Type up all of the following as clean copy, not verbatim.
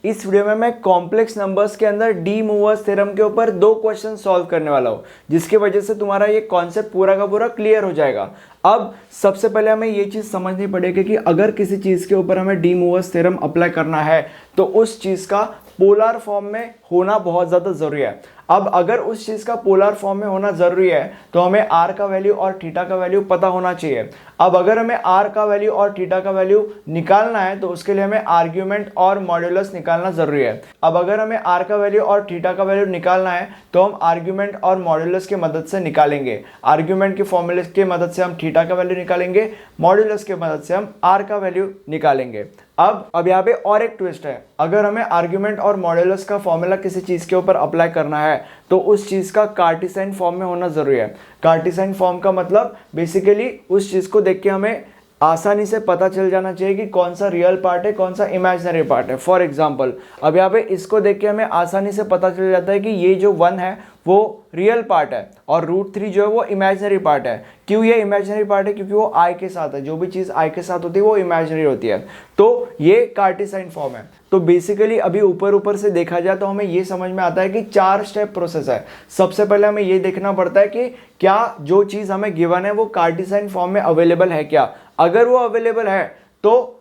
इस वीडियो में मैं कॉम्प्लेक्स नंबर्स के अंदर डी मूवर्स थ्योरम के ऊपर 2 क्वेश्चन सॉल्व करने वाला हूँ, जिसकी वजह से तुम्हारा ये कॉन्सेप्ट पूरा का पूरा क्लियर हो जाएगा। अब सबसे पहले हमें ये चीज़ समझनी पड़ेगी कि अगर किसी चीज़ के ऊपर हमें डी मूवर्स थ्योरम अप्लाई करना है तो उस चीज़ का पोलर फॉर्म में होना बहुत ज़्यादा ज़रूरी है। अब अगर उस चीज़ का पोलर फॉर्म में होना ज़रूरी है तो हमें आर का वैल्यू और थीटा का वैल्यू पता होना चाहिए। अब अगर हमें आर का वैल्यू और थीटा का वैल्यू निकालना है तो उसके लिए हमें आर्ग्यूमेंट और मॉड्यूलस निकालना ज़रूरी है। अब अगर हमें आर का वैल्यू और थीटा का वैल्यू निकालना है तो हम आर्ग्यूमेंट और मॉड्यूलस की मदद से निकालेंगे। आर्ग्यूमेंट के फॉर्मूले की मदद से हम थीटा का वैल्यू निकालेंगे, मॉड्यूलस की मदद से हम आर का वैल्यू निकालेंगे। अब यहाँ पे और एक ट्विस्ट है, अगर हमें आर्ग्यूमेंट और मॉड्यूलस का फॉर्मूला किसी चीज़ के ऊपर अप्लाई करना है तो उस चीज़ का कार्टेशियन फॉर्म में होना ज़रूरी है। कार्टेशियन फॉर्म का मतलब बेसिकली उस चीज़ को देख के हमें आसानी से पता चल जाना चाहिए कि कौन सा रियल पार्ट है, कौन सा इमेजिनरी पार्ट है। फॉर एग्जांपल अब यहाँ पे इसको देख के हमें आसानी से पता चल जाता है कि ये जो 1 है वो रियल पार्ट है और √3 जो है वो इमेजिनरी पार्ट है। क्यों ये इमेजिनरी पार्ट है? क्योंकि वो आई के साथ है। जो भी चीज़ आई के साथ होती है वो इमेजिनरी होती है। तो ये कार्टेशियन फॉर्म है। तो बेसिकली अभी ऊपर से देखा जाए तो हमें ये समझ में आता है कि 4 स्टेप प्रोसेस है। सबसे पहले हमें ये देखना पड़ता है कि क्या जो चीज़ हमें गिवन है वो कार्टेशियन फॉर्म में अवेलेबल है क्या। अगर वो अवेलेबल है तो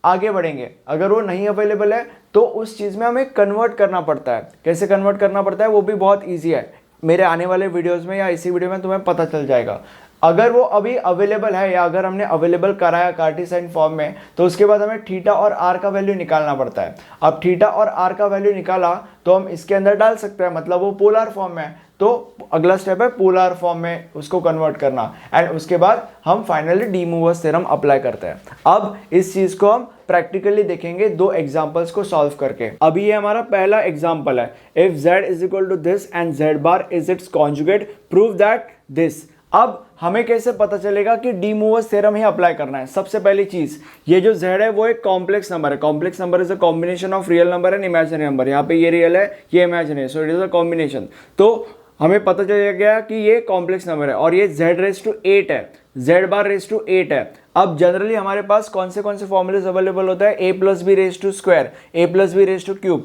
आगे बढ़ेंगे, अगर वो नहीं अवेलेबल है तो उस चीज़ में हमें कन्वर्ट करना पड़ता है। कैसे कन्वर्ट करना पड़ता है वो भी बहुत ईजी है, मेरे आने वाले वीडियोज़ में या इसी वीडियो में तुम्हें पता चल जाएगा। अगर वो अभी अवेलेबल है या अगर हमने अवेलेबल कराया कार्टेशियन फॉर्म में तो उसके बाद हमें थीटा और आर का वैल्यू निकालना पड़ता है। अब थीटा और आर का वैल्यू निकाला तो हम इसके अंदर डाल सकते हैं, मतलब वो पोलर फॉर्म में है। तो अगला स्टेप है पोलर फॉर्म में उसको कन्वर्ट करना एंड उसके बाद हम finally D Moivre's theorem apply करते हैं। अब इस चीज़ को हम प्रैक्टिकली देखेंगे 2 एग्जांपल्स को सॉल्व करके। अभी ये हमारा पहला एग्जांपल है, if z is equal to this and z bar is its conjugate prove that this. अब हमें कैसे पता चलेगा कि डी मूवर्स थ्योरम ही अप्लाई करना है? सबसे पहली चीज, ये जो z है वो एक कॉम्प्लेक्स नंबर है। Complex number is a combination of real number and imaginary number. यहाँ पे ये रियल है, ये इमेजिनरी है, so it is a combination. तो हमें पता चल गया कि ये कॉम्प्लेक्स नंबर है और ये z⁻8 है, z⁻8 है। अब जनरली हमारे पास कौन से फॉर्मूलेस अवेलेबल होता है? a + b⁻², a + b⁻³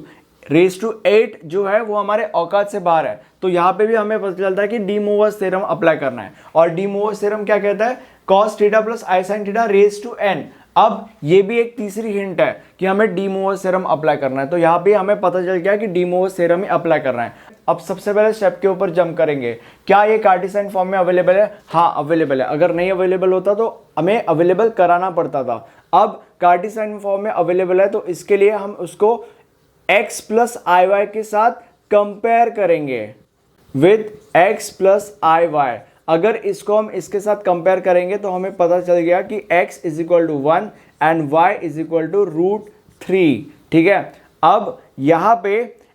⁻8 जो है वो हमारे औकात से बाहर है। तो यहाँ पे भी हमें पता चलता है कि डी मूवर्स थ्योरम अप्लाई करना है। और डी मूवर्स थ्योरम क्या कहता है? cos θ + I sin θ raised to n। अब ये भी एक तीसरी हिंट है कि हमें डी मूवर्स थ्योरम अप्लाई करना है। तो यहाँ पे हमें पता चल गया कि डी मूवर्स थ्योरम ही अप्लाई करना है। अब सबसे पहले स्टेप के ऊपर जंप करेंगे, क्या ये कार्टेशियन फॉर्म में अवेलेबल है? हाँ अवेलेबल है। अगर नहीं अवेलेबल होता तो हमें अवेलेबल कराना पड़ता था। अब कार्टेशियन फॉर्म में अवेलेबल है तो इसके लिए हम उसको x + iy के साथ कंपेयर करेंगे विद x + iy। अगर इसको हम इसके साथ कंपेयर करेंगे तो हमें पता चल गया कि x = 1 एंड y = √3। ठीक है, अब यहाँ पे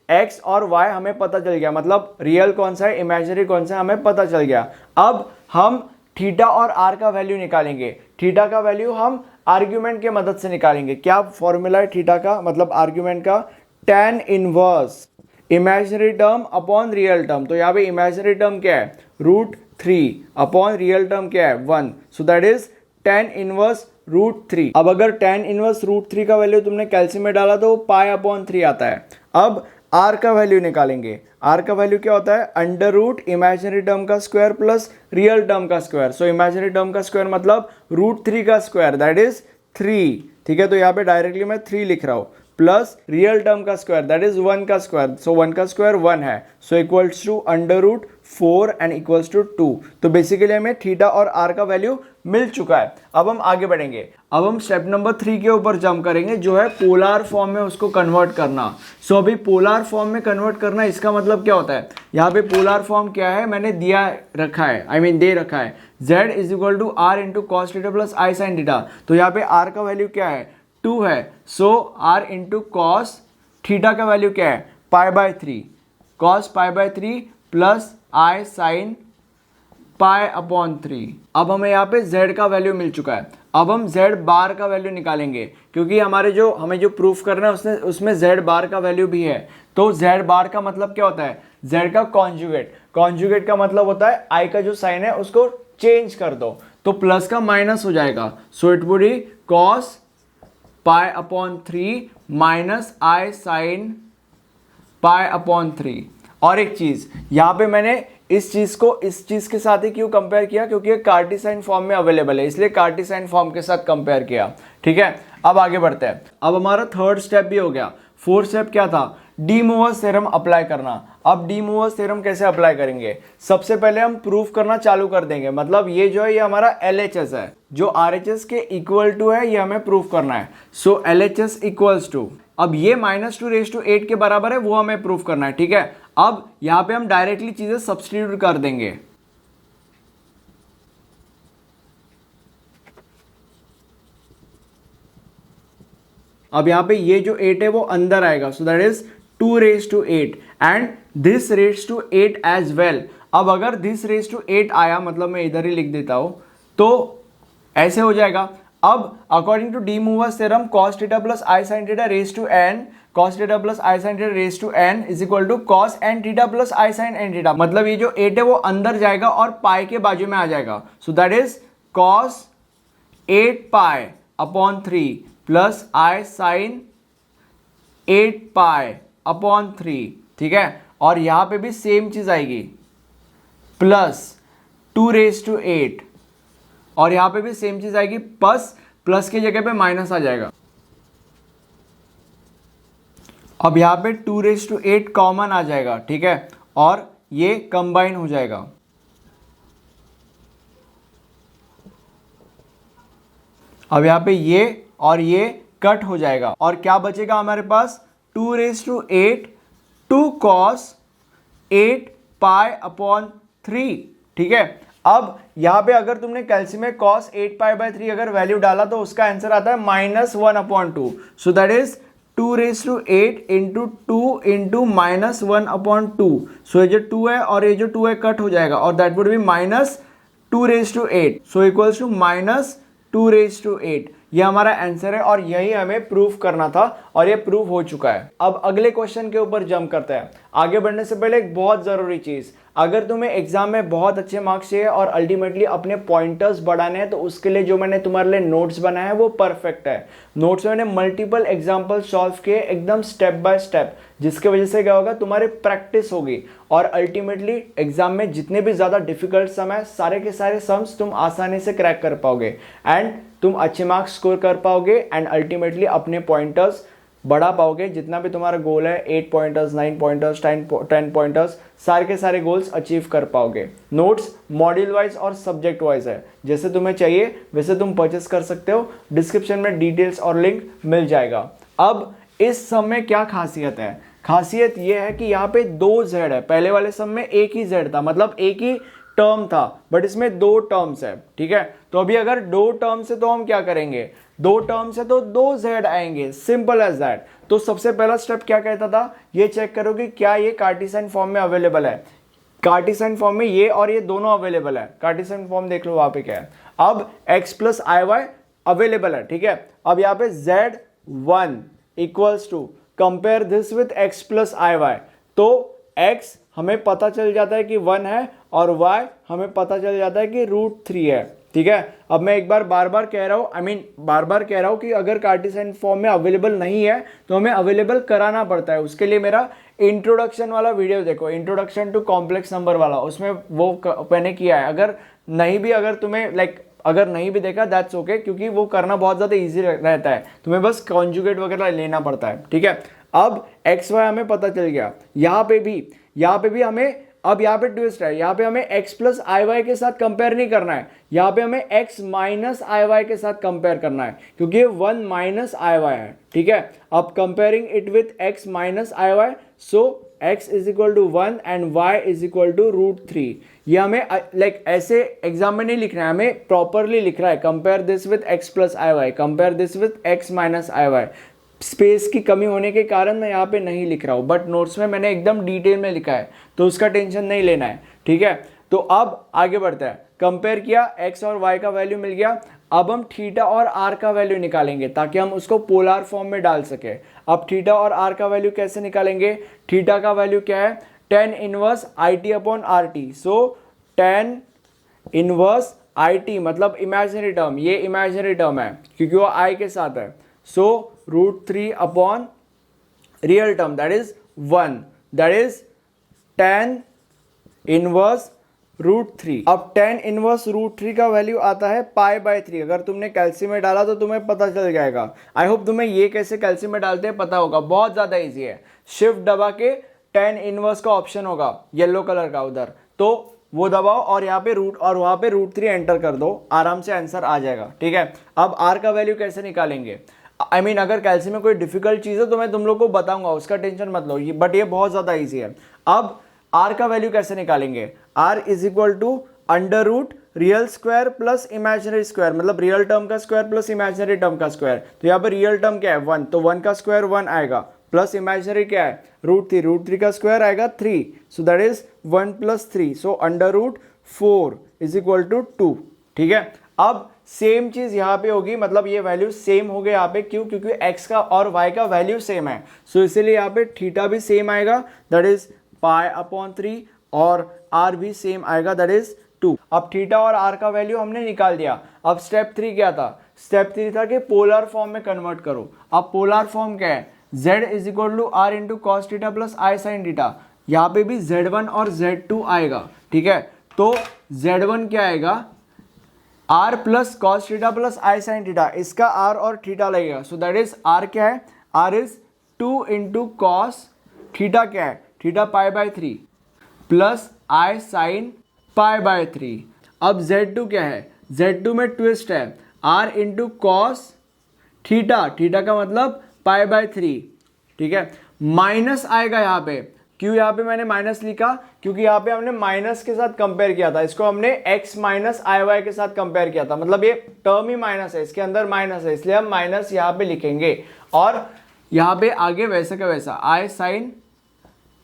x और y हमें पता चल गया, मतलब रियल कौन सा है, इमेजिनरी कौन सा है, हमें पता चल गया। अब हम थीटा और r का वैल्यू निकालेंगे। थीटा का वैल्यू हम आर्ग्यूमेंट के मदद से निकालेंगे। क्या फॉर्मूला है थीटा का, मतलब आर्ग्यूमेंट का? tan inverse imaginary term upon real term. तो यहाँ पे इमेजिनरी टर्म क्या है? √3 अपॉन रियल टर्म क्या है? 1। सो दैट इज tan इनवर्स √3। अब अगर tan इनवर्स √3 का वैल्यू तुमने कैल्सियम में डाला तो π/3 आता है। अब r का वैल्यू निकालेंगे। r का वैल्यू क्या होता है? √ इमेजिनरी टर्म का स्क्वायर प्लस रियल टर्म का स्क्वायर। सो इमेजिनरी टर्म का स्क्वायर मतलब √3 का स्क्वायर, दैट इज 3। ठीक है, तो यहाँ पे डायरेक्टली मैं 3 लिख रहा हूँ, प्लस रियल टर्म का स्क्वायर दैट इज 1 का स्क्वायर। सो 1 का स्क्वायर 1 है, so equals to √4 and equals to 2। तो बेसिकली हमें थीटा और आर का वैल्यू मिल चुका है। अब हम आगे बढ़ेंगे। अब हम स्टेप नंबर 3 के ऊपर जंप करेंगे, जो है पोलर फॉर्म में उसको कन्वर्ट करना। सो अभी पोलर फॉर्म में कन्वर्ट करना, इसका मतलब क्या होता है? यहाँ पे पोलर फॉर्म क्या है मैंने दिया रखा है, दे रखा है, z = r × cos θ + I sin θ। तो यहाँ पे r का वैल्यू क्या है? 2 है। सो r × cos थीटा का वैल्यू क्या है? π/3, cos π/3 प्लस I sin π/3। अब हमें यहाँ पे z का वैल्यू मिल चुका है। अब हम z बार का वैल्यू निकालेंगे, क्योंकि हमें जो प्रूफ करना है उसमें z बार का वैल्यू भी है। तो z बार का मतलब क्या होता है? z का कॉन्जुगेट। कॉन्जुगेट का मतलब होता है i का जो साइन है उसको चेंज कर दो, तो प्लस का माइनस हो जाएगा। So it would be cos pi upon 3 minus I sine pi upon 3। और एक चीज यहाँ पे मैंने इस चीज को इस चीज के साथ ही क्यों कंपेयर किया, क्योंकि ये कार्टेशियन फॉर्म में अवेलेबल है, इसलिए कार्टेशियन फॉर्म के साथ कंपेयर किया। ठीक है, अब आगे बढ़ते हैं। अब हमारा थर्ड स्टेप भी हो गया। फोर्थ स्टेप क्या था? डी मूवर्स थ्योरम अप्लाई करना। अब डी मूवर्स थ्योरम कैसे अप्लाई करेंगे? सबसे पहले हम प्रूफ करना चालू कर देंगे। मतलब ये जो है ये हमारा LHS है, जो RHS के इक्वल टू है, ये हमें प्रूफ करना है। सो LHS इक्वल्स टू, अब ये -2⁸ के बराबर है, वो हमें प्रूफ करना है। ठीक है, अब यहां पे हम डायरेक्टली चीजें सब्स्टिट्यूट कर देंगे। अब यहां पे ये जो 8 है वो अंदर आएगा, so that is 2⁸ and this raise to 8 as well. अब अगर दिस रेज टू 8 आया, मतलब मैं इधर ही लिख देता हूं, तो ऐसे हो जाएगा। अब according to de Moivre's theorem cos theta plus i sine theta raise to n, cos theta plus i sine theta raise to n is equal to cos n theta plus i sine n theta. मतलब ये जो 8 है वो अंदर जाएगा और पाई के बाजू में आ जाएगा, so that is cos 8 pi upon 3 plus i sine 8 pi upon 3। ठीक है, और यहां पे भी सेम चीज आएगी, प्लस 2⁸, और यहां पे भी सेम चीज आएगी, प्लस की जगह पे माइनस आ जाएगा। अब यहां पे 2⁸ कॉमन आ जाएगा। ठीक है, और ये कंबाइन हो जाएगा। अब यहां पे ये और ये कट हो जाएगा, और क्या बचेगा हमारे पास? 2⁸ 2 cos 8 पाई अपॉन 3। ठीक है, अब यहां पे अगर तुमने कैल्सियम में cos 8 पाई/3 अगर वैल्यू डाला तो उसका आंसर आता है -1/2। सो दैट इज 2⁸ इंटू 2 इंटू -1/2। सो ये जो 2 है और ये जो 2 है कट हो जाएगा, और that would be -2⁸। So equals to -2⁸। ये हमारा आंसर है, और यही हमें प्रूफ करना था, और ये प्रूफ हो चुका है। अब अगले क्वेश्चन के ऊपर जंप करते हैं। आगे बढ़ने से पहले एक बहुत जरूरी चीज, अगर तुम्हें एग्जाम में बहुत अच्छे मार्क्स चाहिए और अल्टीमेटली अपने पॉइंटर्स बढ़ाने हैं, तो उसके लिए जो मैंने तुम्हारे लिए नोट्स बनाए हैं वो परफेक्ट है। नोट्स में मैंने मल्टीपल एग्जाम्पल सॉल्व किए एकदम स्टेप बाय स्टेप, जिसकी वजह से क्या होगा, तुम्हारी प्रैक्टिस होगी, और अल्टीमेटली एग्जाम में जितने भी ज्यादा डिफिकल्ट सम है, सारे के सारे सम्स तुम आसानी से क्रैक कर पाओगे, एंड तुम अच्छे मार्क्स स्कोर कर पाओगे, एंड अल्टीमेटली अपने पॉइंटर्स बढ़ा पाओगे। जितना भी तुम्हारा गोल है, 8 पॉइंटर्स, 9 पॉइंटर्स, 10 पॉइंटर्स, सारे के सारे गोल्स अचीव कर पाओगे। नोट्स मॉड्यूल वाइज और सब्जेक्ट वाइज है, जैसे तुम्हें चाहिए वैसे तुम परचेस कर सकते हो। डिस्क्रिप्शन में डिटेल्स और लिंक मिल जाएगा। अब इस सम में क्या खासियत है? खासियत यह है कि यहाँ पे 2 Z है। पहले वाले सम में एक ही Z था, मतलब एक ही टर्म था, बट इसमें 2 टर्म्स है। ठीक है, तो अभी अगर 2 टर्म्स है तो हम क्या करेंगे? 2 टर्म्स है तो 2 Z आएंगे, सिंपल एज दैट। तो सबसे पहला स्टेप क्या कहता था, ये चेक करो कि क्या ये कार्टेशियन फॉर्म में अवेलेबल है। कार्टेशियन फॉर्म में ये और ये दोनों अवेलेबल है। कार्टेशियन फॉर्म देख लो वहां पे क्या है। अब x प्लस IY अवेलेबल है। ठीक है, अब यहाँ पे Z1 equals to compare this with x plus IY, तो x हमें पता चल जाता है कि 1 है, और y हमें पता चल जाता है कि √3 है। ठीक है, अब मैं एक बार बार कह रहा हूं, बार कह रहा हूं कि अगर कार्टेशियन फॉर्म में अवेलेबल नहीं है तो हमें अवेलेबल कराना पड़ता है। उसके लिए मेरा इंट्रोडक्शन वाला वीडियो देखो, इंट्रोडक्शन टू कॉम्प्लेक्स नंबर वाला, उसमें वो मैंने किया है। अगर तुम्हें अगर नहीं भी देखा दैट्स ओके, क्योंकि वो करना बहुत ज्यादा इजी रहता है, तुम्हें बस कॉन्जुगेट वगैरह लेना पड़ता है। ठीक है, अब XY हमें पता चल गया। यहाँ पे भी हमें, अब यहाँ पे ट्विस्ट है, यहाँ पे हमें x प्लस IY के साथ कंपेयर नहीं करना है, यहाँ पे हमें x माइनस IY के साथ कंपेयर करना है, क्योंकि 1 माइनस IY है। ठीक है, अब comparing it with x minus IY, so x is equal to 1 and y is equal to √3। ये हमें ऐसे एग्जाम में नहीं लिखना है, हमें प्रॉपरली लिख रहा है, compare this with x plus IY, compare this with x minus IY। Space की कमी होने के कारण मैं यहाँ पे नहीं लिख रहा हूँ, बट नोट्स में मैंने एकदम डिटेल में लिखा है, तो उसका टेंशन नहीं लेना है। ठीक है, तो अब आगे बढ़ते हैं। कंपेयर किया, x और y का वैल्यू मिल गया। अब हम थीटा और r का वैल्यू निकालेंगे ताकि हम उसको पोलर फॉर्म में डाल सके। अब थीटा और r का वैल्यू कैसे निकालेंगे? थीटा का वैल्यू क्या है? tan inverse IT upon RT। So tan inverse IT मतलब इमेजिनरी टर्म, ये इमेजिनरी टर्म है क्योंकि वो I के साथ है। सो √3 upon real term that is 1, that is tan inverse √3। अब tan इनवर्स √3 का वैल्यू आता है π/3। अगर तुमने कैल्सी में डाला तो तुम्हें पता चल जाएगा। आई होप तुम्हें ये कैसे कैल्सी में डालते हैं पता होगा, बहुत ज़्यादा ईजी है। शिफ्ट दबा के tan इनवर्स का ऑप्शन होगा येलो कलर का उधर, तो वो दबाओ और यहाँ पे रूट और वहाँ पे √3 एंटर कर दो, आराम से आंसर आ जाएगा। ठीक है, अब r का वैल्यू कैसे निकालेंगे? आई मीन अगर कैल्सी में कोई डिफिकल्ट चीज़ है तो मैं तुम लोग को बताऊंगा, उसका टेंशन मत लो, बट ये बहुत ज़्यादा ईजी है। अब r का वैल्यू कैसे निकालेंगे? r is equal to under root real square plus imaginary square, मतलब रियल टर्म का स्क्वायर प्लस इमेजिनरी टर्म का स्क्वायर। तो यहाँ पर रियल टर्म क्या है 1, तो 1 का स्क्वायर 1 आएगा, प्लस इमेजिनरी क्या है √3 का स्क्वायर आएगा 3, so that is 1 + 3, so under root 4 is equal to 2। ठीक है, अब सेम चीज यहाँ पे होगी, मतलब ये वैल्यू सेम हो गए यहाँ पे, क्यों? क्योंकि x का और y का वैल्यू सेम है, सो इसीलिए यहाँ पे थीटा भी सेम आएगा, दैट इज π/3, और r भी सेम आएगा, दैट इज 2। अब थीटा और r का वैल्यू हमने निकाल दिया। अब स्टेप 3 क्या था? स्टेप 3 था कि पोलर फॉर्म में कन्वर्ट करो। अब पोलर फॉर्म क्या है? z is equal to r into cos theta plus i sine theta. यहाँ पे भी z1 और z2 आएगा। ठीक है, तो z1 क्या आएगा? r plus cos theta plus i sine theta, इसका r और थीटा लगेगा, सो दैट इज r क्या है? r is 2 into cos theta क्या है? Theta π/3 plus i sine π/3। अब z2 क्या है? z2 में ट्विस्ट है, r into cos theta, theta का मतलब π/3। ठीक है, माइनस आएगा यहाँ पे। क्यों यहाँ पे मैंने माइनस लिखा? क्योंकि यहाँ पे हमने माइनस के साथ कंपेयर किया था, इसको हमने x माइनस IY के साथ कंपेयर किया था, मतलब ये टर्म ही माइनस है, इसके अंदर माइनस है, इसलिए हम माइनस यहाँ पे लिखेंगे। और यहाँ पे आगे वैसे का वैसा आई साइन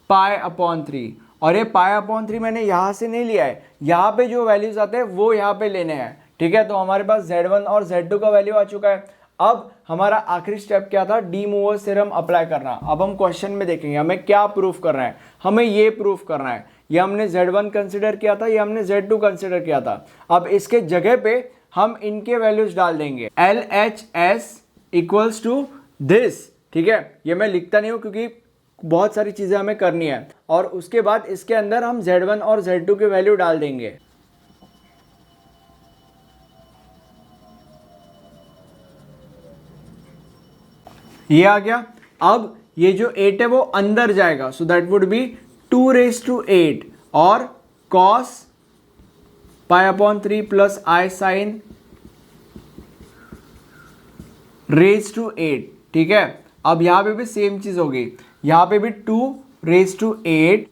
π/3, और ये π/3 मैंने यहाँ से नहीं लिया है, यहाँ पे जो वैल्यूज आते हैं वो यहाँ पे लेने हैं। ठीक है, तो हमारे पास z1 और z2 का वैल्यू आ चुका है। अब हमारा आखिरी स्टेप क्या था? डी मूवर्स थ्योरम अप्लाई करना। अब हम क्वेश्चन में देखेंगे हमें क्या प्रूफ करना है। हमें ये प्रूफ करना है, ये हमने z1 कंसिडर किया था, ये हमने z2 कंसिडर किया था। अब इसके जगह पे हम इनके वैल्यूज डाल देंगे, LHS इक्वल्स टू दिस। ठीक है, ये मैं लिखता नहीं हूँ क्योंकि बहुत सारी चीजें हमें करनी है, और उसके बाद इसके अंदर हम z1 और z2 के वैल्यू डाल देंगे। ये आ गया। अब ये जो 8 है वो अंदर जाएगा, सो दैट वुड बी 2�8 और cos π/3 प्लस आई साइन �8। ठीक है, अब यहां पे भी सेम चीज होगी, यहां पे भी 2�8।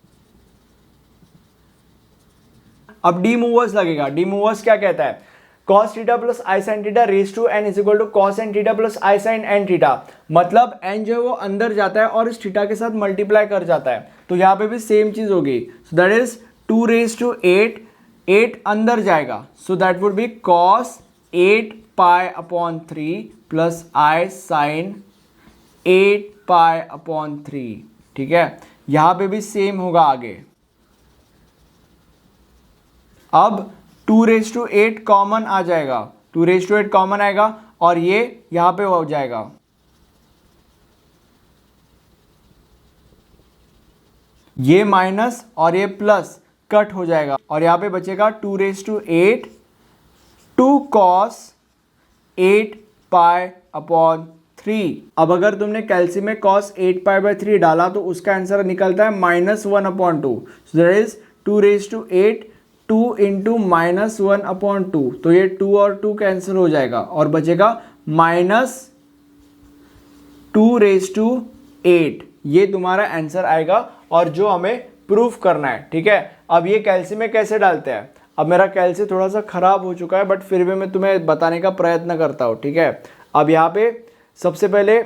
अब डी मूवर्स लगेगा। डी मूवर्स क्या कहता है? cos theta plus i sine theta raise to n is equal to cos n theta plus i sine n theta, मतलब n जो है वो अंदर जाता है और इस थीटा के साथ मल्टीप्लाई कर जाता है, तो यहाँ पे भी सेम चीज होगी, सो दैट इज 2�8, 8 अंदर जाएगा, so that would be cos 8π/3 plus i sine 8π/3। ठीक है, यहाँ पे भी सेम होगा आगे। अब 2�8 कॉमन आ जाएगा, 2�8 कॉमन आएगा और ये यहां पे हो जाएगा, ये माइनस और ये प्लस कट हो जाएगा, और यहां पे बचेगा 2�8 2 cos 8π/3। अब अगर तुमने कैल्सी में cos 8π/3 डाला तो उसका आंसर निकलता है -1/2, सो दैट इज 2�8 2 इंटू -1/2, तो ये 2 और 2 कैंसिल हो जाएगा और बचेगा -2�8। ये तुम्हारा आंसर आएगा और जो हमें प्रूफ करना है। ठीक है, अब ये कैल्सी में कैसे डालते हैं? अब मेरा कैल्सी थोड़ा सा खराब हो चुका है, बट फिर भी मैं तुम्हें बताने का प्रयत्न करता हूँ। ठीक है, अब यहाँ पे सबसे पहले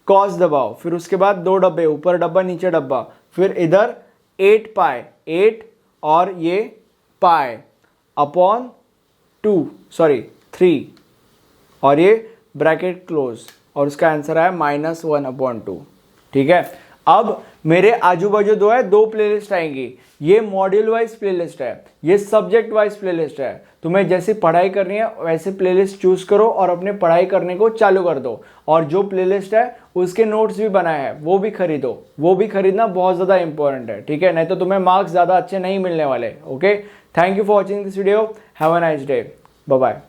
कॉस दबाओ, फिर उसके बाद 2 डब्बे, ऊपर डब्बा नीचे डब्बा, फिर इधर 8 और ये π/3 और ये ब्रैकेट क्लोज, और उसका आंसर आया -1/2। ठीक है, अब मेरे आजू बाजू दो है, दो प्लेलिस्ट आएंगी। ये मॉड्यूल वाइज प्लेलिस्ट है, ये सब्जेक्ट वाइज प्लेलिस्ट है। तुम्हें जैसी पढ़ाई करनी है वैसे प्लेलिस्ट चूज करो और अपने पढ़ाई करने को चालू कर दो। और जो प्लेलिस्ट है उसके नोट्स भी बनाए हैं वो भी खरीदो, वो भी खरीदना बहुत ज़्यादा इंपॉर्टेंट है, ठीक है, नहीं तो तुम्हें मार्क्स ज़्यादा अच्छे नहीं मिलने वाले। Okay, thank you for watching this video, have a nice day, bye bye.